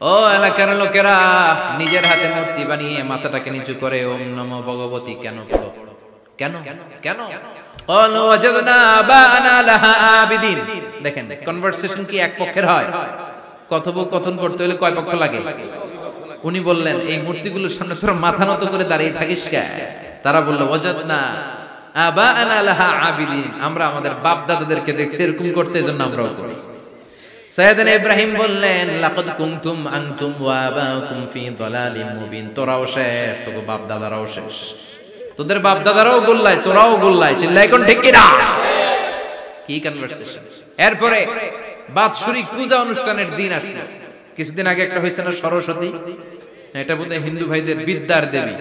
ও এলাকার লোকেরা, নিজের হাতে মূর্তি বানিয়ে মাথাটাকে নিচু করে ওম নমো ভগবতী কেন পড়ো? কেন কেন? ক্বালু ওয়াজাদনা আবানা লাহা আবিদিন। দেখেন কনভারসেশন কি এক পক্ষের হয়? কথোপকথন করতে হলে কয় পক্ষ লাগে? উনি বললেন এই মূর্তিগুলোর সামনে তোরা মাথা নত করে দাঁড়িয়ে থাকিস কেন? তারা বলল ওয়াজাদনা আবানা লাহা আবিদিন, আমরা আমাদের বাপ দাদাদেরকে দেখছি এরকম করতে, এজন্য আমরাও করি। সাইয়েদনা ইব্রাহিম বললেন লাকাদ কুনতুম আনতুম ওয়া আবাউকুম ফি দালালিম মুবিন, তোরাও শেষ, তোর বাপ দাদারাও শেষ, তোদের বাপ দাদারাও গোল্লায়, তোরাও গোল্লায়, চিল্লাই কোন ঠিক কি না? কি কনভারসেশন! এরপরে বাৎসরিক পূজা অনুষ্ঠানের দিন আসলো। কিছুদিন আগে একটা হয়েছে না সরস্বতী, এটা বোধহয় হিন্দু ভাইদের বিদ্যার দেবী।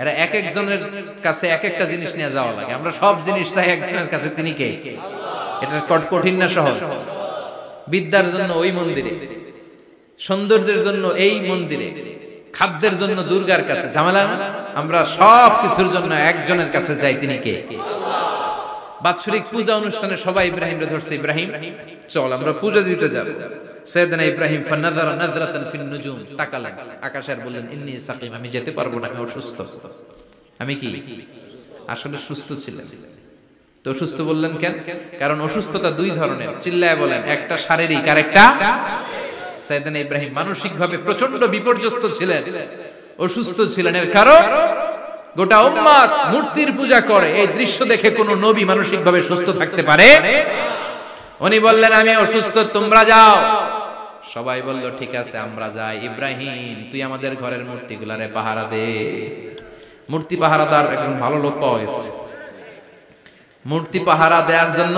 এরা এক একজনের কাছে এক একটা জিনিস নিয়ে যাওয়া লাগে। আমরা সব জিনিস চাই একজনের কাছে, তিনি কে? এটা কঠিন না সহজ? বিদ্যার জন্য ওই মন্দিরে, সৌন্দর্যের জন্য এই মন্দিরে, খাদ্যের জন্য দুর্গার কাছে, ঝামেলা না? আমরা সব কিছুর জন্য একজনের কাছে যাই, তিনি কে? বাৎসরিক পূজা অনুষ্ঠানে সবাই ইব্রাহিমকে ধরছে, ইব্রাহিম চল আমরা পূজা দিতে যাব। সাইয়েদনা ইব্রাহিম ফানাযারা নাযরাতান ফিন নুজুম, তাকালেন আকাশে আর বললেন ইন্নী সাকিম, আমি যেতে পারবো না, আমি অসুস্থ। আমি কি আসলে সুস্থ ছিলেন? তো অসুস্থ বললেন কেন? কারণ অসুস্থতা দুই ধরনের, চিল্লায় বলেন, একটা শারীরিক আর একটা। সাইয়েদনা ইব্রাহিম মানসিকভাবে প্রচন্ড বিপর্যস্ত ছিলেন, অসুস্থ ছিলেন। এর কারণ গোটা উম্মত মূর্তির পূজা করে, এই দৃশ্য দেখে কোন নবী মানসিকভাবে সুস্থ থাকতে পারে? উনি বললেন আমি অসুস্থ, তোমরা যাও। সবাই বলল ঠিক আছে আমরা যাই। ইব্রাহিম তুই আমাদের ঘরের মূর্তিগুলারে পাহারা দে। মূর্তি পাহারাদার একজন ভালো লোক পাওয়া গেছে, মূর্তি পাহারা দেওয়ার জন্য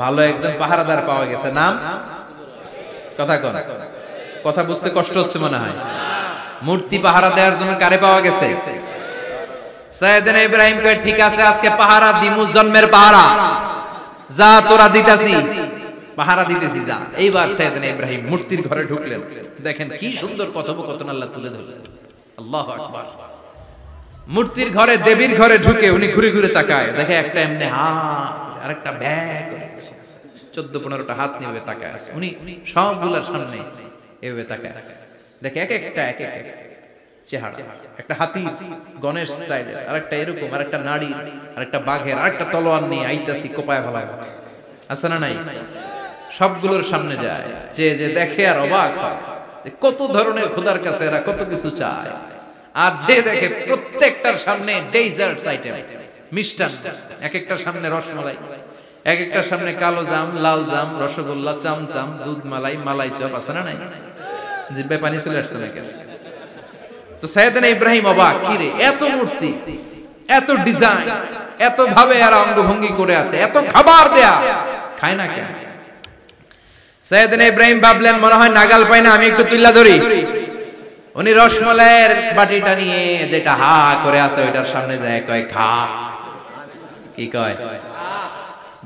ভালো একজন পাহারাদার পাওয়া গেছে। নাম কথা বুঝতে কষ্ট হচ্ছে মনে হয়। মূর্তি পাহারা দেওয়ার জন্য কারে পাওয়া গেছে? সাইয়েদনা ইব্রাহিম কয় ঠিক আছে আজকে পাহারা দিমু, জন্মের পাহারা, যা তোরা দিতাছি, পাহারা দিতেছি যা। এইবার সাইয়েদনা ইব্রাহিম মূর্তির ঘরে ঢুকলেন। দেখেন কি সুন্দর কথোপকথন আল্লাহ তুলে ধরলেন। আল্লাহু আকবার। মূর্তির ঘরে, দেবীর ঘরে ঢুকে উনি ঘুরে ঘুরে তাকায়, দেখে একটা এমনি হাত আর একটা ব্যাগ, 14-15টা হাত নিয়ে তাকায় আছে। উনি সবগুলোর সামনে এভাবে তাকায় আছে, দেখে এক একটা চেহারা, একটা হাতি গণেশ স্টাইলের, আরেকটা এরকম, আরেকটা নারী, আরেকটা বাঘের, আরেকটা তলোয়ার নিয়ে আইতাছি কোপায় ফেলায়, আছে না নাই? সবগুলোর সামনে যায়, যে দেখে আর অবাক হয় কত ধরনের খোদার কাছে এরা কত কিছু চায়। আর যে দেখে প্রত্যেকটার সামনে ডেজার্টস আইটেম, মিষ্টান্ন, এক একটার সামনে রসমালাই, এক একটার সামনে কালো জাম, লাল জাম, রসগোল্লা, চামচাম, দুধ মালাই, মালাই চপ, আছে না নাই? জিব্বে পানি চলে আসছে না কেন? তো সাইয়েদনা ইব্রাহিম অবাক, কি রে এত মূর্তি, এত ডিজাইন, এত ভাবে এরা অঙ্গভঙ্গি করে আছে, এত খাবার দেয়া, খায় না কেন? সাইয়েদনা ইব্রাহিম ভাবলেন মনে হয় নাগাল পাই না, আমি একটু তুল্লা ধরি। উনি রসমালাইয়ের বাটিটা নিয়ে, যেটা হা করে আছে ওইটার সামনে যায়, কয় খা। কি কয়?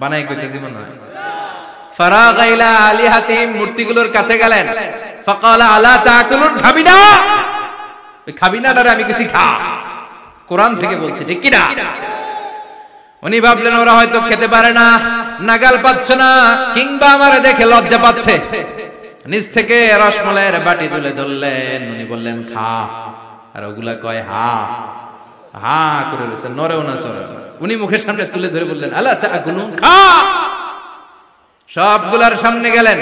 বানাই কইতেছি মনে হয়। ফারাগা ইলা আলিহাতিম, মূর্তিগুলোর কাছে গেলেন। ফাকালা আলা তাকুলুন, খাবি না? ওই খাবি না ডারে আমি কিছু খা, কোরআন থেকে বলছে, ঠিক কি না? উনি ভাবলেন ওরা হয়তো খেতে পারে না, নাগাল পাচ্ছে না, কিংবা আমারে দেখে লজ্জা পাচ্ছে। নিজ থেকে রসমালাইয়ের বাটি তুলে ধরলেন, উনি বললেন খা, আর ওগুলা কয় হা হা করে রয়েছে, নরেও না সরে। উনি মুখের সামনে তুলে ধরে বললেন আলা তাকুলুন, খা। সবগুলার সামনে গেলেন,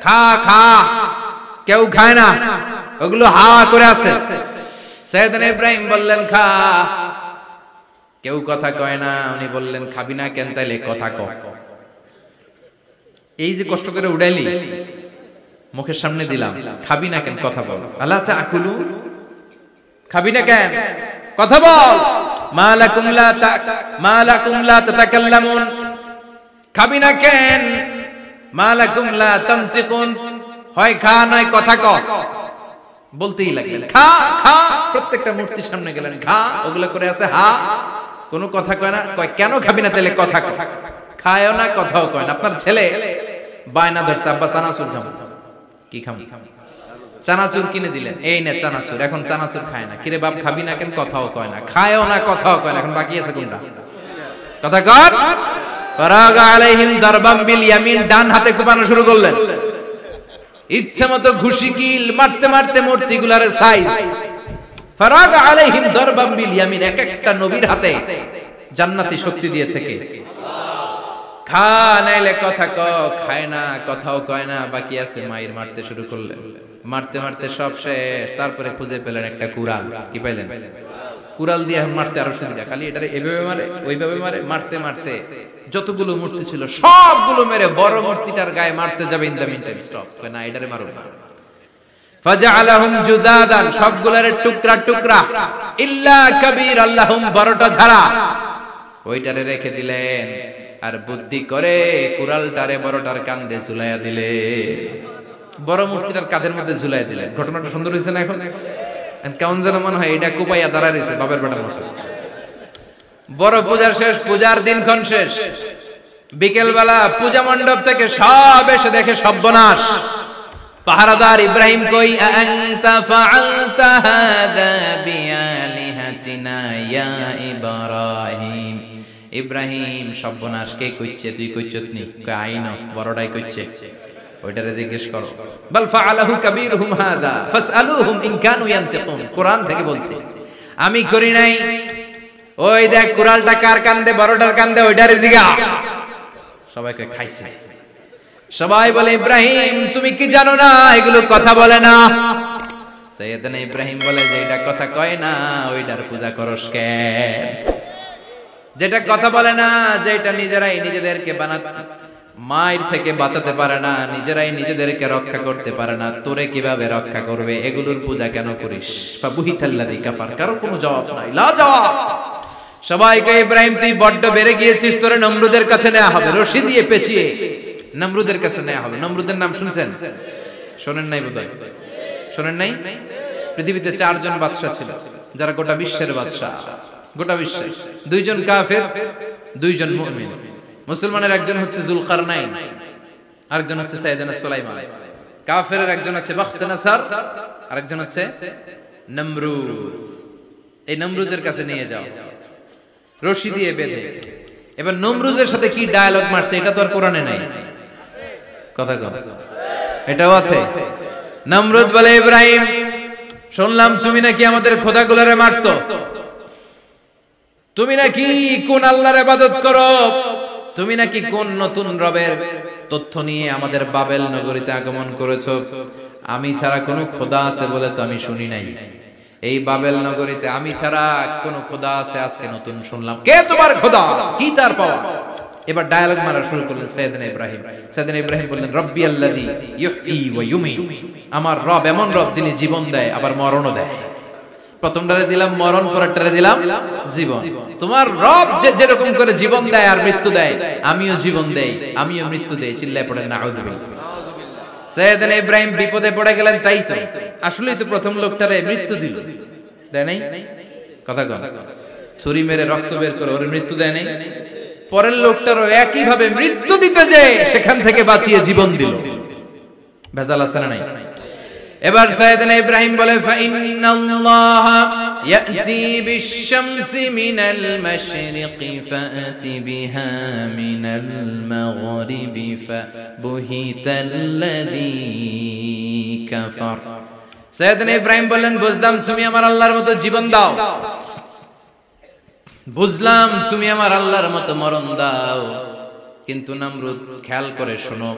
খা খা, কেউ খায় না, ওগুলো হা করে আছে। সাইয়েদনা ইব্রাহিম বললেন খা, কেউ কথা কয় না। উনি বললেন খাবি না কেন? তাইলে কথা ক। এই যে কষ্ট করে উড়াইলি, মুখের সামনে দিলাম, খাবি না কেন? কথা বল। আলা তাকুলু, খাবি না কেন? কথা বল। মালাকুম লা তাতাকাল্লামুন, খাবি না কেন? মালাকুম লা তানতিকুন, হয় খা নয় কথা ক। বলতেই লাগলেন খা খা, প্রত্যেকটা মূর্তির সামনে গেলেন, খা, ওগুলা করে আছে হা, কোনো কথা কয় না। কয় কেন খাবি না? তাহলে কথা ক। খায়ও না, কথাও কয় না। আপনার ছেলে বায়না ধরছে, আব্বা চানাচুর খাবো। কি খাবো? চানাচুর কিনে দিলেন, এই নে চানাচুর। এখন চানাচুর খায় না। কিরে বাপ খাবি না কেন? কথাও কয় না। খায়ও না, কথাও কয় না। এখন বাকি আছে কোনটা? কথা কর। ফারাগা আলাইহিম দারবাম বিল ইয়ামিন, ডান হাতে কোপানো শুরু করলেন। ইচ্ছা মতো ঘুষি কিল মারতে মারতে মূর্তিগুলার সাইজ। ফারাগ আলাইহিম দরবাম বিল ইয়ামিন, এক একটা নবীর হাতে জান্নাতি শক্তি দিয়েছে কে? খা নাইলে কথা ক, খায় না, কথাও কয় না, বাকি আছে মাইর মারতে শুরু করলেন। মারতে মারতে সব শেষ, তারপরে খুঁজে পেলেন একটা কুড়াল। কি পাইলেন? কুড়াল দিয়ে মারতে আরো সুবিধা, খালি এটা এভাবে মারে ওইভাবে মারে, মারতে মারতে যতগুলো মূর্তি ছিল সবগুলো মেরে বড় মূর্তিটার গায়ে মারতে যাবে, in the meantime stop, না এটারে মারো না। ফাজআলাহুম জুদাদান, সবগুলোর টুকরা টুকরা, ইল্লা কাবীর আল্লাহুম, বড়টা ছাড়া ওইটারে রেখে দিলেন। আর বুদ্ধি করে কুড়ালটারে বড়টার কাঁধে ঝুলাইয়া দিলে, বড় মূর্তিটার কাঁধের মধ্যে ঝুলাইয়া দিলেন। ঘটনাটা সুন্দর হয়েছে না? এখন কেমন যেন মনে হয় এটা কুপাইয়া দাঁড়া রয়েছে বাবার বেটার মতো। বড় পূজার শেষ, পূজার দিনক্ষণ শেষ। বিকেল বেলা পূজা মণ্ডপ থেকে সব এসে দেখে সর্বনাশ। পাহারাদার ইব্রাহিম কই, আনতা ফাআলতা হাযা বিআলিহাতিনা ইয়া ইব্রাহিম। ইব্রাহিম সর্বনাশ কে কইছে? তুই কইছত নি? কই আইন বড়টাই কইছে, ওইটারে জিজ্ঞেস করো। বাল ফাআলাহু কাবীরুহুম হাযা ফাসআলুহুম ইন কানু ইয়ানতিকুন। কোরআন থেকে বলছে, আমি করি নাই। ওই দেখ কুড়ালটা কার কান্দে? বড়টার কান্দে, ওইটারে জিগা। সবাইকে খাইছে। সবাই বলে, ইব্রাহিম তুমি কি জানো না এগুলো কথা বলে না? সাইয়েদনা ইব্রাহিম বলে যে এটা কথা কয় না, ওইটার পূজা করস কেন? যেটা কথা বলে না, যেটা নিজেরাই নিজেদেরকে মায়ের থেকে বাঁচাতে পারে না, নিজেরাই নিজেদেরকে রক্ষা করতে পারে না, তোরে কিভাবে রক্ষা করবে? এগুলোর পূজা কেন করিস? ফাবুহিতাল্লাযী কাফার, কারো কোনো জবাব নাই, লা জবাব। সবাইকে, ইব্রাহিম তুই বড্ড বেড়ে গিয়েছিস, তোরে নমরুদের কাছে নেওয়া হবে, রশি দিয়ে পেঁচিয়ে নমরুদের কাছে নেওয়া হবে। নমরুদের নাম শুনছেন? শোনেন নাই বোধহয়? শোনেন নাই? পৃথিবীতে 4 জন বাদশা ছিল, যারা গোটা বিশ্বের বাদশা। গোটা বিশ্বে 2 জন কাফের, 2 জন মুমিন। মুসলমানের একজন হচ্ছে যুলকারনাইন, আরেকজন হচ্ছে সাইয়েদনা সুলাইমান। কাফেরের একজন হচ্ছে বাখতানাসার, আরেকজন হচ্ছে নমরুদ। এই নমরুদের কাছে নিয়ে যাও, রশি দিয়ে বেঁধে। এবার নমরুদের সাথে কি ডায়ালগ মারছে এটা তো আর কোরআনে নাই। কথা কও, এটাও আছে। নমরুদ বলে, ইব্রাহিম শুনলাম তুমি নাকি আমাদের খোদাগুলোরে মারছো, তুমি নাকি কোন আল্লাহর ইবাদত করো, তুমি নাকি কোন নতুন রবের তথ্য নিয়ে আমাদের বাবেল নগরীতে আগমন করেছো। আমি ছাড়া কোনো খোদা আছে বলে তো আমি শুনি নাই। এই বাবেল নগরীতে আমি ছাড়া কোনো খোদা আছে আজকে নতুন শুনলাম। কে তোমার খোদা? কি তার পাওয়া? এবার ডায়ালগ মারা শুরু করলেন সাইয়েদনা ইব্রাহিম। সাইয়েদনা ইব্রাহিম বললেন, রব্বি আল্লাযী ইউহয়ী ওয়া ইউমীত, আমার রব এমন রব যিনি জীবন দেয় আবার মরণও দেয়। প্রথমটারে দিলাম মরণ, পরেরটারে দিলাম জীবন। তোমার রব যেরকম করে জীবন দেয় আর মৃত্যু দেয়, আমিও জীবন দেই, আমিও মৃত্যু দেই। চিল্লায় পড়েন নাউযুবিল্লাহ। সাইয়েদনা ইব্রাহিম বিপদে পড়ে গেলেন। তাই তো, আসলেই তো প্রথম লোকটারে মৃত্যু দিল, দেয় নাই? কথা কন, ছুরি মেরে রক্ত বের করে ওর মৃত্যু দেয় নাই? পরের লোকটারও একই ভাবে মৃত্যু দিতে যে সেখান থেকে বাঁচিয়ে জীবন দিল। ভেজাল আছে না নাই? এবার সাইয়েদনা ইব্রাহিম বলে, ফাইন্নাল্লাহা ইয়াতি বিশ-শামসি মিনাল মাশরিকি ফাআতি বিহা মিনাল মাগরিবি ফাবুহিতাল্লাযী কাফার। সাইয়েদনা ইব্রাহিম বললেন, বুঝলাম তুমি আমার আল্লাহর মতো জীবন দাও, বুঝলাম তুমি আমার আল্লাহর মতো মরণ দাও, কিন্তু নমরুদ খেয়াল করে শোনো,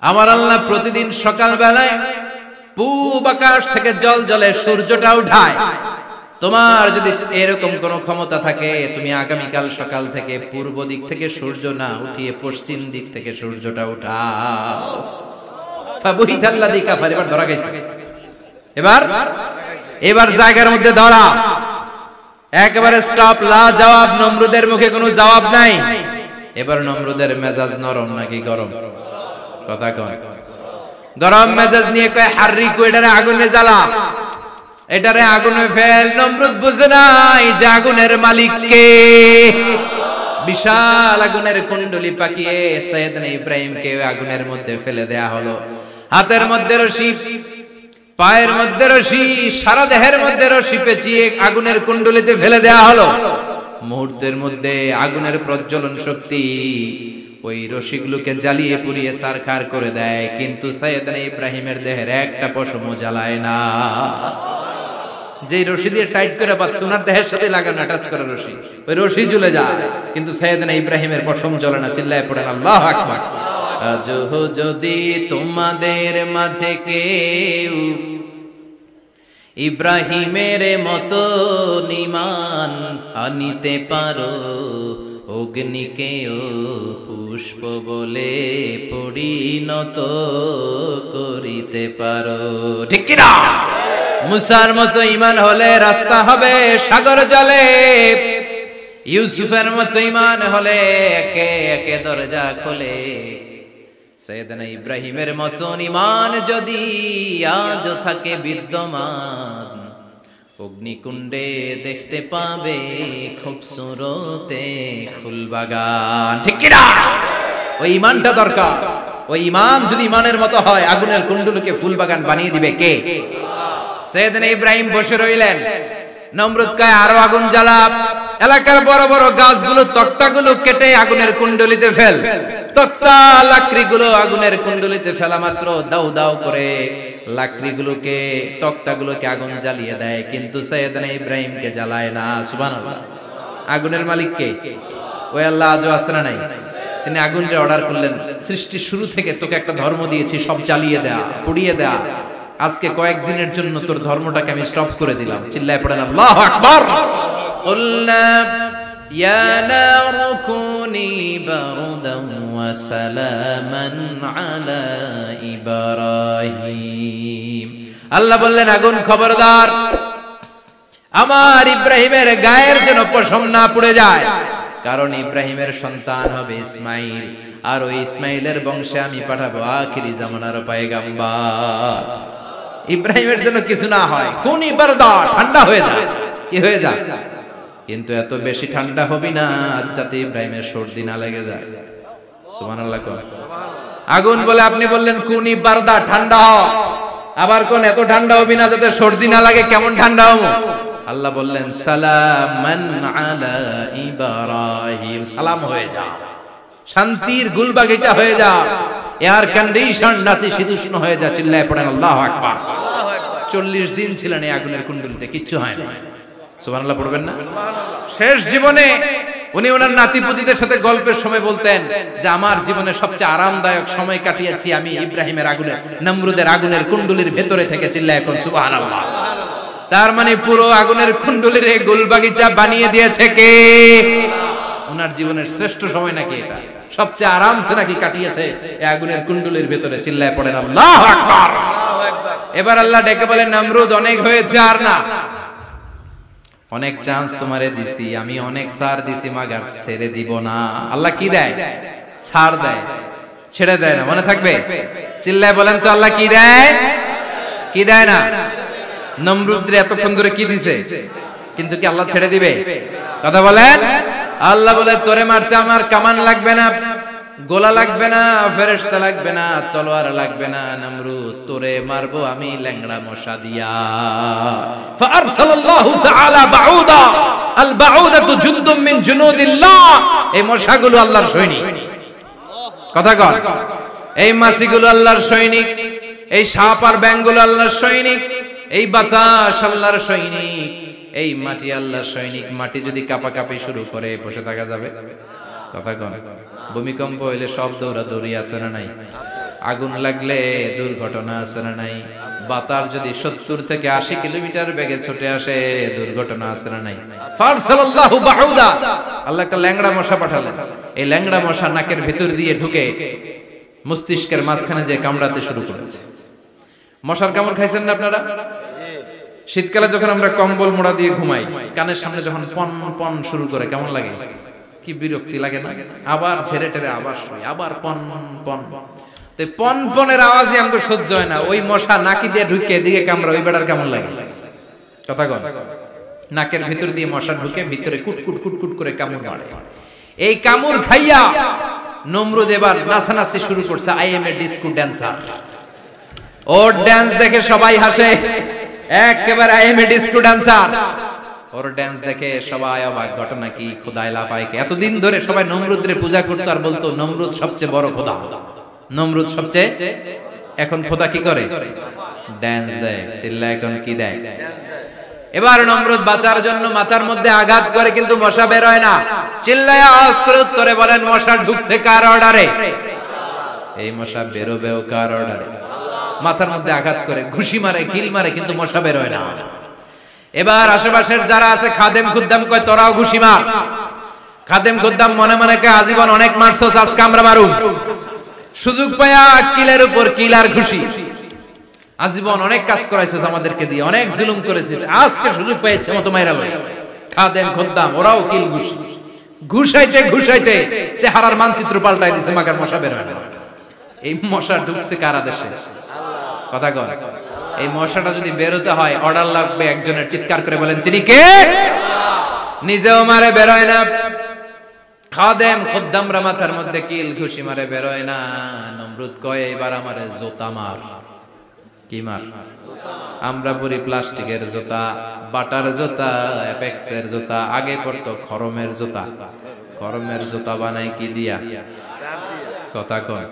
আমার আল্লাহ প্রতিদিন সকাল বেলায় পূব আকাশ থেকে জল জলে সূর্যটা উঠায়। তোমার যদি এরকম কোন ক্ষমতা থাকে, তুমি আগামীকাল সকাল থেকে পূর্ব দিক থেকে সূর্য না উঠিয়ে পশ্চিম দিক থেকে সূর্যটা উঠাও। ফাবুহিতাল্লাযী কাফার। এবার ধরা গেছে, এবার জায়গার মধ্যে ধরা, একেবারে স্টপ, লা জবাব। নমরুদের মুখে কোনো জবাব নাই। এবার নমরুদের মেজাজ নরম নাকি গরম? কথা কয়, গরম মেজাজ নিয়ে কয়, হাররিকু, এটারে আগুনে জ্বালা, এটারে আগুনে ফেল। নমরুদ বুঝে নাই যে আগুনের মালিক কে। বিশাল আগুনের কুণ্ডলি পাকিয়ে সাইয়েদনা ইব্রাহিমকে আগুনের মধ্যে ফেলে দেয়া হলো। হাতের মধ্যে রশি, পায়ের মধ্যে রশি, সারা দেহের মধ্যে রশি পেঁচিয়ে আগুনের কুণ্ডলিতে ফেলে দেয়া হলো। মুহূর্তের মধ্যে আগুনের প্রজ্বলন শক্তি ওই রশিগুলোকে জ্বালিয়ে পুড়িয়ে সারখার করে দেয়, কিন্তু সাইয়েদনা ইব্রাহিমের দেহের একটা পশমও জ্বালায় না। যে রশি দিয়ে টাইট করে পাচ্ছে ওনার দেহের সাথে লাগানো টাচ করা রশি, ওই রশি জ্বলে যায়, কিন্তু সাইয়েদনা ইব্রাহিমের পশম জ্বলে না। চিল্লায় পড়েন আল্লাহু আকবার। আজ যদি তোমাদের মাঝে কেউ ইব্রাহিমের মতো ঈমান আনিতে পারো, অগ্নিকেও পুষ্প বলে পরিণত করিতে পারো, ঠিক কি না? মুসার মতো ঈমান হলে রাস্তা হবে সাগর জলে, ইউসুফের মতো ঈমান হলে একে একে দরজা খোলে। সাইয়েদনা ইব্রাহিমের মতো ঈমান যদি আজ থাকে বিদ্যমান, অগ্নিকুণ্ডে দেখতে পাবে খুবসুরতে ফুলবাগান, ঠিক কি না? ওই ঈমানটা দরকার। ওই ঈমান যদি ঈমানের মতো হয়, আগুনের কুণ্ডুলকে ফুলবাগান বানিয়ে দিবে কে? সাইয়েদনা ইব্রাহিম বসে রইলেন, নমরুদ কয় আরো আগুন জ্বালা, এলাকার বড় বড় গাছগুলো তক্তাগুলো কেটে আগুনের কুণ্ডলিতে ফেল। তক্তা লাকড়িগুলো আগুনের কুণ্ডলিতে ফেলা মাত্র দাউ দাউ করে লাকড়িগুলোকে তক্তাগুলোকে আগুন জ্বালিয়ে দেয়, কিন্তু সাইয়েদনা ইব্রাহিমকে জ্বালায় না। সুবহানাল্লাহ। আগুনের মালিক কে? ওই আল্লাহ আজও আছে না নাই? তিনি আগুনটা অর্ডার করলেন, সৃষ্টির শুরু থেকে তোকে একটা ধর্ম দিয়েছি, সব জ্বালিয়ে দেয়া, পুড়িয়ে দেয়া, আজকে কয়েকদিনের জন্য তোর ধর্মটাকে আমি স্টপ করে দিলাম। চিল্লায় পড়েন আল্লাহু আকবার। কুলনা ইয়া নারু কুনি বারদান ওয়া সালামান আলা ইব্রাহিম। আল্লাহ বললেন আগুন খবরদার, আমার ইব্রাহিমের গায়ের যেন পশম না পুড়ে যায়, কারণ ইব্রাহিমের সন্তান হবে ইসমাইল, আর ওই ইসমাইলের বংশে আমি পাঠাবো আখিরি জামানার পয়গম্বর। ইব্রাহিমের জন্য কিছু না হয়, কুনি বারদা, ঠান্ডা হয়ে যায়। কি হয়ে যায়? কিন্তু এত বেশি ঠান্ডা হবি না যাতে ইব্রাহিমের সর্দি না লেগে যায়। সুবহানাল্লাহ। আগুন বলে আপনি বললেন কুনি বারদা, ঠান্ডা হ, আবার কোন এত ঠান্ডা হবি না যাতে সর্দি না লাগে। কেমন ঠান্ডা হবো? আল্লাহ বললেন সালামান আলা ইব্রাহিম, সালাম হয়ে যা, শান্তির গুলবাগিচা হয়ে যা, এয়ার কন্ডিশন নাতিশীতোষ্ণ হয়ে যা। চিল্লায় পড়েন আল্লাহু আকবার। 40 দিন ছিলেন এই আগুনের কুণ্ডলিতে, কিচ্ছু হয় না। সুবহানাল্লাহ পড়বেন না? শেষ জীবনে উনি ওনার নাতিপুতিদের সাথে গল্পের সময় বলতেন যে আমার জীবনে সবচেয়ে আরামদায়ক সময় কাটিয়েছি আমি ইব্রাহিমের আগুনের, নমরুদের আগুনের কুণ্ডলির ভেতরে থেকে। চিল্লায় এখন সুবহানাল্লাহ। তার মানে পুরো আগুনের কুণ্ডলির এই গুলবাগিচা বানিয়ে দিয়েছে কে? ওনার জীবনের শ্রেষ্ঠ সময় নাকি এটা, সবচেয়ে আরামসে নাকি কাটিয়েছে এই আগুনের কুণ্ডলির ভেতরে। চিল্লায় পড়েন আল্লাহু আকবার। এবার আল্লাহ ডেকে বলেন নমরুদ অনেক হয়েছে, আর না, অনেক চান্স তোমারে দিছি আমি, অনেক ছাড় দিছি, মাগার ছেড়ে দিব না। আল্লাহ কি দেয়? ছাড় দেয়, ছেড়ে দেয় না। মনে থাকবে? চিল্লায় বলেন তো আল্লাহ কি দেয়? কি দেয় না? নমরুদরে এতক্ষণ ধরে কি দিছে, কিন্তু কি আল্লাহ ছেড়ে দিবে? কথা বলেন। আল্লাহ বলে তোরে মারতে আমার কামান লাগবে না, গোলা লাগবে না, ফেরেশতা লাগবে না, তলোয়ার লাগবে না, নমরুদ তোরে মারবো আমি ল্যাংড়া মশা দিয়া। ফাআরসালাল্লাহু তাআলা বাউদা, আল বাউদাতু জুনদুম মিন জুনুদিল্লাহ। এই মশাগুলো আল্লাহর সৈনিক। কথা কর, এই মাছিগুলো আল্লাহর সৈনিক, এই সাপ আর ব্যাঙগুলো আল্লাহর সৈনিক, এই বাতাস আল্লাহর সৈনিক, এই মাটি আল্লাহর সৈনিক। মাটি যদি কাঁপাকাঁপি শুরু করে বসে থাকা যাবে? কথা কন। ভূমিকম্প হইলে সব দৌড়াদৌড়ি আছে না নাই? আগুন লাগলে দুর্ঘটনা আছে না নাই? বাতাস যদি 70 থেকে 80 কিলোমিটার বেগে ছুটে আসে দুর্ঘটনা আছে না নাই? ফারসালাল্লাহু বাউদা, আল্লাহ একটা ল্যাংড়া মশা পাঠালেন। এই ল্যাংড়া মশা নাকের ভিতর দিয়ে ঢুকে মস্তিষ্কের মাঝখানে যে কামড়াতে শুরু করেছে। মশার কামড় খাইছেন না আপনারা? শীতকালে যখন আমরা কম্বল মোড়া দিয়ে ঘুমাই, কানের সামনে যখন পন পন শুরু করে কেমন লাগে? কি বিরক্তি লাগে না? আবার ছেড়ে টেরে আবার শুই, আবার পন পন। তো পন পনের আওয়াজই আমাকে সহ্য হয় না। ওই মশা নাকি দিয়ে ঢুকে এদিকে কামড়া, ওই বেড়ার কেমন লাগে? কথা কন। নাকের ভিতর দিয়ে মশা ঢুকে ভিতরে কুটকুট কুটকুট করে কামড় মারে। এই কামড় খাইয়া নমরুদ এবার নাচানাচি শুরু করছে। I M A disco dancer. Or dance দেখে সবাই হাসে, একেবারে I M A disco dancer. Or dance দেখে সবাই অবাক, ঘটনা কি? খোদায় লাফায় কে? এতদিন ধরে সবাই নমরুদের পূজা করতো আর বলতো নমরুদ সবচেয়ে বড় খোদা, নমরুদ সবচেয়ে। এখন খোদা কি করে? ড্যান্স দেয়। চিল্লা এখন কি দেয়? এবার নমরুদ বাঁচার জন্য মাথার মধ্যে আঘাত করে, কিন্তু মশা বের হয় না। চিল্লায় আওয়াজ করে উত্তরে বলেন, মশা ঢুকছে কার অর্ডারে? এই মশা বেরোবেও কার অর্ডারে? মাথার মধ্যে আঘাত করে ঘুষি মারে, কিল মারে, কিন্তু মশা বের হয় না। এবার আশেপাশের যারা আছে খাদেম খুদ্দাম কয়, তোরাও ঘুষি মার। খাদেম খুদ্দাম মনে মনে কয়, আজীবন অনেক মারছস, আজকে আমরা মারুম। সুযোগ পায়া কিলের উপর কিল আর ঘুষি। আজীবন অনেক কাজ করাইছিস আমাদেরকে দিয়ে, অনেক জুলুম করেছিস, আজকে সুযোগ পেয়েছে মতো মাইরা লই। খাদেম খুদ্দাম ওরাও কিল ঘুষি। ঘুষাইতে ঘুষাইতে চেহারার মানচিত্র পাল্টাই দিছে, মাগার মশা বের হয় না। এই মশা ঢুকছে কারা দেশে? কথা কর। এই মশাটা যদি বেরোতে হয়, অর্ডার লাগবে একজনের। চিৎকার করে বলেন, তিনি কে? নিজেও মারে, বেরোয় না। খাদেম খুদ্দামরা মাথার মধ্যে কিল ঘুষি মারে, বেরোয় না। নমরুদ কয়, এবার আমারে জুতা মার। কি মার? আমরা পরি প্লাস্টিকের জুতা, বাটার জুতা, অ্যাপেক্সের জুতা। আগে পড়তো খরমের জুতা। খরমের জুতা বানাই কি দিয়া? কথা কয়।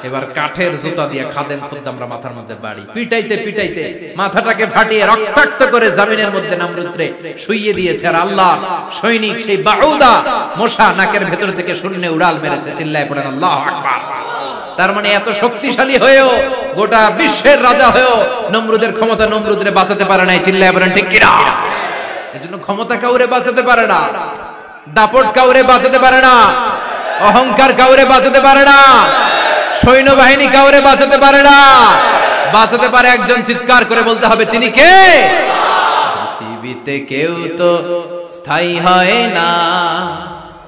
এবার কাঠের জুতা দিয়ে খাদেম খুদ্দামরা মাথার মধ্যে বাড়ি। পিটাইতে পিটাইতে মাথাটাকে ফাটিয়ে রক্তাক্ত করে জমিনের মধ্যে নমরুদরে শুইয়ে দিয়েছে। আর আল্লাহ সৈনিক সেই বাউদা মশা নাকের ভেতর থেকে শূন্যে উড়াল মেরেছে। চিল্লায় পড়েন আল্লাহু আকবার। তার মানে এত শক্তিশালী হয়েও, গোটা বিশ্বের রাজা হয়েও নমরুদের ক্ষমতা নমরুদরে বাঁচাতে পারে নাই। চিল্লায় পড়েন ঠিক কিনা? এজন্য ক্ষমতা কাউরে বাঁচাতে পারে না, দাপট কাউরে বাঁচাতে পারে না, অহংকার কাউরে বাঁচাতে পারে না, সৈন্যবাহিনী কাউরে বাঁচাতে পারে না। বাঁচাতে পারে একজন। চিৎকার করে বলতে হবে, তিনি কে? পৃথিবীতে কেউ তো স্থায়ী হয় না,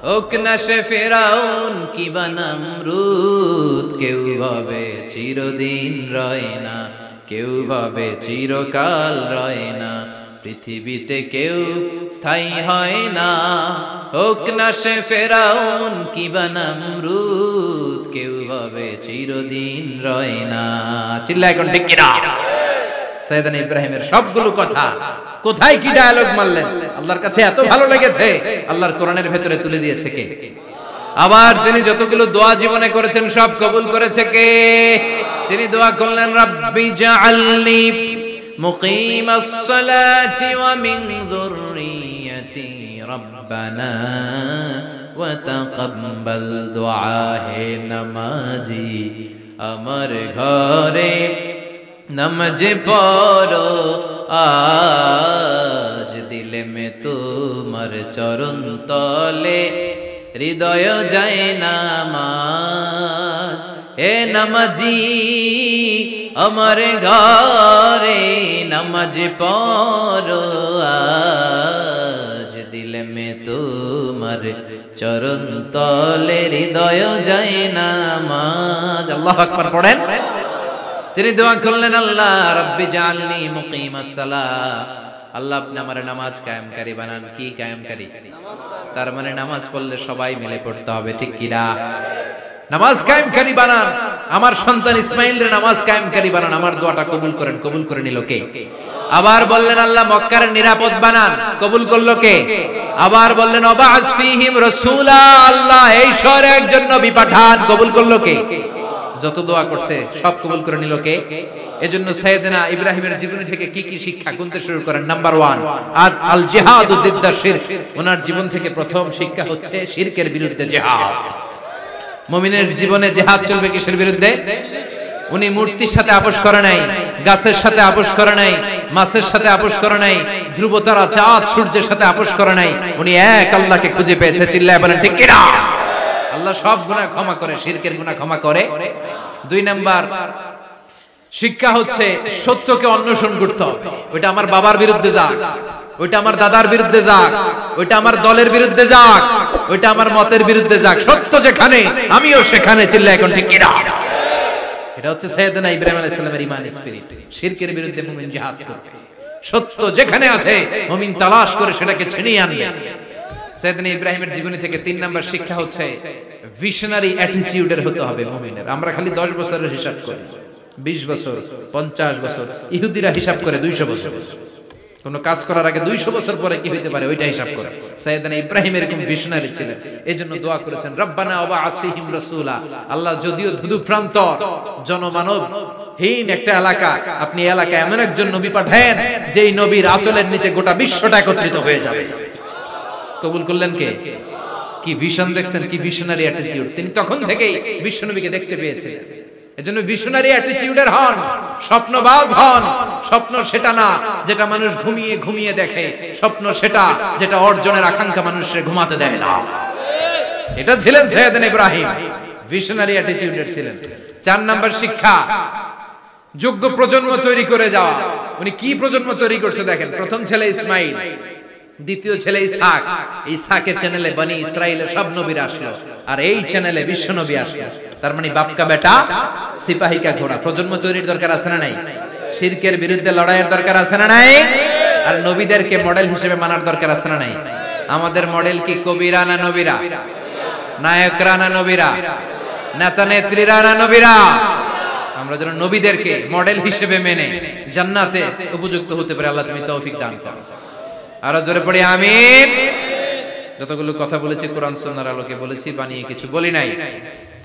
হোক না সে ফেরাউন কিবা নমরুদ। কেউ ভাবে চিরদিন রয় না, কেউ ভাবে চিরকাল রয় না। পৃথিবীতে কেউ স্থায়ী হয় না, হোক না সে ফেরাউন কিবা নমরুদ। কেউ ভাবে চিরদিন রয় না। চিল্লা এখন ঠিক কিনা? সাইয়েদনা ইব্রাহিমের সবগুলো কথা কোথায় কি ডায়ালগ মারলেন, আল্লাহর কাছে এত ভালো লেগেছে, আল্লাহর কোরআনের ভেতরে তুলে দিয়েছে কে? আবার তিনি যতগুলো দোয়া জীবনে করেছেন সব কবুল করেছে কে? তিনি দোয়া করলেন, রাব্বি জাআলনি মুকিমাস সালাতি ওয়া মিন যুররিয়্যাতি রাব্বানা ওয়া তাকাব্বাল দুআ। হে নামাজি, আমার ঘরে নামাজ পড়ো আজ, দিলে মে তোমার চরণ তলে হৃদয় যায় নামাজ। হে নামাজি, আমার ঘরে নামাজ পড়ো আজ, দিলে মে তোমার চরণ তলে হৃদয় যায় নামাজ। আল্লাহু আকবার পড়েন। তিনি দোয়া করলেন, আল্লাহ রাব্বি জাআলনি মুকিমাস সালাহ। আল্লাহ আপনি আমার নামাজ কায়েমকারী বানান। কি কায়েমকারী? তার মানে নামাজ পড়লে সবাই মিলে পড়তে হবে, ঠিক কি না? নামাজ কায়েমকারী বানান। আমার সন্তান ইসমাইলের নামাজ কায়েমকারী বানান। আমার দোয়াটা কবুল করেন। কবুল করে নিল কে? আবার বললেন, আল্লাহ মক্কার নিরাপদ বানান। কবুল করলো কে? আবার বললেন, ওয়াবা'আস ফীহিম রাসূলা। আল্লাহ এই শহরে একজন নবী পাঠান। কবুল করলো কে? যত দোয়া করছে সব কবুল করে নিল কে? এজন্য সাইয়েদনা ইব্রাহিমের জীবনী থেকে কি কি শিক্ষা গুনতে শুরু করেন। নাম্বার 1, আল জিহাদু দিদ্দা শিরক। ওনার জীবন থেকে প্রথম শিক্ষা হচ্ছে শিরকের বিরুদ্ধে জিহাদ। মুমিনের জীবনে জিহাদ চলবে কিসের বিরুদ্ধে? উনি মূর্তির সাথে আপোষ করে নাই, গাছের সাথে আপোষ করে নাই, মাছের সাথে আপোষ করে নাই, ধ্রুব তারা, চাঁদ, সূর্যের সাথে আপোষ করে নাই। উনি এক আল্লাহকে খুঁজে পেয়েছে। চিল্লায় বলেন ঠিক কি না? আল্লাহ সব গুনাহ ক্ষমা করে, শিরকের গুনাহ ক্ষমা করে। 2 নাম্বার শিক্ষা হচ্ছে সত্যকে অন্বেষণ করতে হবে। ওইটা আমার বাবার বিরুদ্ধে যাক, ওইটা আমার দাদার বিরুদ্ধে যাক, ওইটা আমার দলের বিরুদ্ধে যাক, ওইটা আমার মতের বিরুদ্ধে যাক, সত্য যেখানে আমিও সেখানে। চিল্লায় এখন ঠিক কি না? এটা হচ্ছে সাইয়েদনা ইব্রাহিম আলাইহিস সালামের ঈমান স্পিরিট। শিরকের বিরুদ্ধে মুমিন জিহাদ করবে। সত্য যেখানে আছে মুমিন তালাশ করে সেটাকে ছিনিয়ে আনবে। সাইয়েদনা ইব্রাহিমের জীবনী থেকে 3 নাম্বার শিক্ষা হচ্ছে ভিশনারি অ্যাটিটিউডের হতে হবে মুমিনের। আমরা খালি 10 বছরের হিসাব করি, 20 বছর, 50 বছর। ইহুদিরা হিসাব করে 200 বছর। কোন কাজ করার আগে 200 বছর পরে কি হইতে পারে ওইটা হিসাব করে। সাইয়েদনা ইব্রাহিম এরকম ভিশনারি ছিলেন, এজন্য দোয়া করেছেন রব্বানা ওয়াবআস ফীহিম রাসূলা, আল্লাহ যদিও ধুধু প্রান্তর জনমানব হীন একটা এলাকা, আপনি এলাকায় এমন একজন নবী পাঠায়েন যেই নবীর আঁচলের নিচে গোটা বিশ্বটা একত্রিত হয়ে যাবে। কবুল করলেন কে? কি ভিশন দেখছেন, কি ভিশনারি অ্যাটিটিউড। তিনি তখন থেকেই বিশ্বনবীকে দেখতে পেয়েছেন। এজন্য ভিশনারি অ্যাটিটিউডের হন, স্বপ্নবাজ হন। স্বপ্ন সেটা না যেটা মানুষ ঘুমিয়ে ঘুমিয়ে দেখে, স্বপ্ন সেটা যেটা অর্জনের আকাঙ্ক্ষা মানুষকে ঘুমাতে দেয় না। এটা ছিলেন সাইয়েদনা ইব্রাহিম, ভিশনারি অ্যাটিটিউডের ছিলেন। 4 নাম্বার শিক্ষা, যোগ্য প্রজন্ম তৈরি করে যাওয়া। উনি কি প্রজন্ম তৈরি করছে দেখেন। প্রথম ছেলে ইসমাইল, দ্বিতীয় ছেলে ইসহাক। ইসহাকের চ্যানেলে বনি ইসরাইলের সব নবীরা আসলো, আর এই চ্যানেলে বিশ্ব নবী আসলো। তার মানে বাপ কা বেটা সিপাহী কা ঘোড়া। প্রজন্ম তৈরির দরকার আছে না নাই? শিরকের বিরুদ্ধে লড়াইয়ের দরকার আছে না নাই? আর নবীদেরকে মডেল হিসেবে মানার দরকার আছে না নাই? আমাদের মডেল কি কবিরা না নবীরা? নায়করা না নবীরা? নেতা নেত্রীরা না নবীরা? আমরা যেন নবীদেরকে মডেল হিসেবে মেনে জান্নাতে উপযুক্ত হতে পারে। আল্লাহ তুমি তৌফিক দান করো। আরো জোরে পড়ি আমিন। যতগুলো কথা বলেছি কোরআন সুন্নাহর আলোকে বলেছি, বানিয়ে কিছু বলি নাই।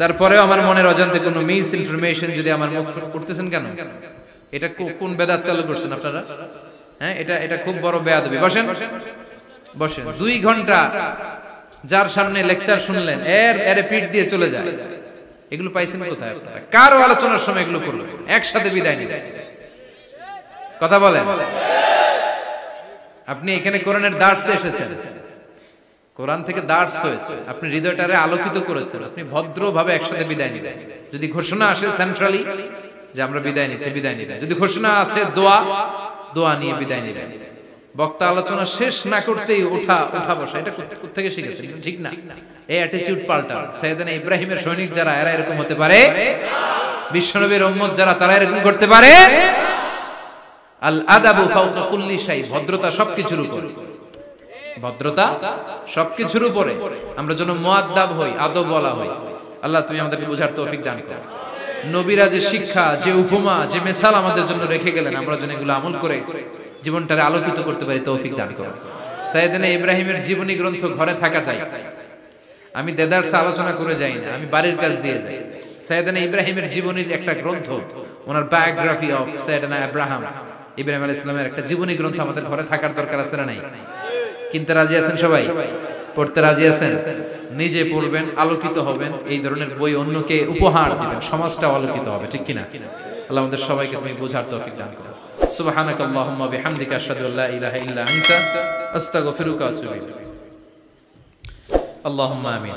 তারপরেও আমার মনের অজান্তে কোনো মিস ইনফরমেশন যদি আমার মুখ উঠতেছেন কেন? এটা কোন বেদাত চালু করছেন আপনারা? হ্যাঁ, এটা খুব বড় বেয়াদবি। বসেন বসেন। 2 ঘন্টা যার সামনে লেকচার শুনলেন, এর পিঠ দিয়ে চলে যায়। এগুলো পাইছেন কোথায় আপনারা? কার আলোচনার সময় এগুলো করলেন? একসাথে বিদায় নিলেন। কথা বলেন। আপনি এখানে কোরআনের দার্সে এসেছেন, কোরআন থেকে দার্স হয়েছে, আপনি হৃদয়টারে আলোকিত করেছেন, আপনি ভদ্রভাবে একসাথে বিদায় নিলেন। যদি ঘোষণা আসে সেন্ট্রালি যে আমরা বিদায় নিচ্ছি, বিদায় নিলেন। যদি ঘোষণা আছে দোয়া নিয়ে বিদায় নিলেন। বক্তা আলোচনা শেষ না করতেই ওঠা বসা, এটা কোত্থেকে শিখেছেন? ঠিক না। এই অ্যাটিটিউড পাল্টা। সাইয়েদনা ইব্রাহিমের সৈনিক যারা, এরা এরকম হতে পারে? বিশ্বনবীর উম্মত যারা, তারা এরকম করতে পারে? আল আদাবু ফাওকা কুল্লি শাই, ভদ্রতা সবকিছুর উপরে। ভদ্রতা সবকিছুর উপরে। আমরা যেন মুআদ্দাব হই, আদব বলা হই। আল্লাহ তুমি আমাদেরকে বোঝার তৌফিক দান করো। নবীরা যে শিক্ষা, যে উপমা, যে মিসাল আমাদের জন্য রেখে গেলেন, আমরা যেন এগুলো আমল করে জীবনটারে আলোকিত করতে পারি, তৌফিক দান করো। সাইয়েদনা ইব্রাহিমের জীবনী গ্রন্থ ঘরে থাকা চাই। আমি দেদারসে আলোচনা করে যাই না, আমি বাড়ির কাজ দিয়ে যাই। সাইয়েদনা ইব্রাহিমের জীবনীর একটা গ্রন্থ, ওনার বায়োগ্রাফি অফ সাইয়েদনা ইব্রাহিম আলাইহিস সালামের একটা জীবনী গ্রন্থ আমাদের ঘরে থাকার দরকার আছে না নাই? কিনতে রাজি আছেন সবাই? পড়তে রাজি আছেন? নিজে পড়বেন, আলোকিত হবেন, এই ধরনের বই অন্যকে উপহার দিবেন, সমাজটা আলোকিত হবে। ঠিক কিনা? আল্লাহ আমাদের সবাইকে তুমি বোঝার তৌফিক দান করো। সুবহানাকাল্লাহুম্মা বিহামদিকা আশহাদু আল্লা ইলাহা ইল্লা আনতা আস্তাগফিরুকা ওয়া আতুবু ইলাইক। আল্লাহুম্মা আমিন।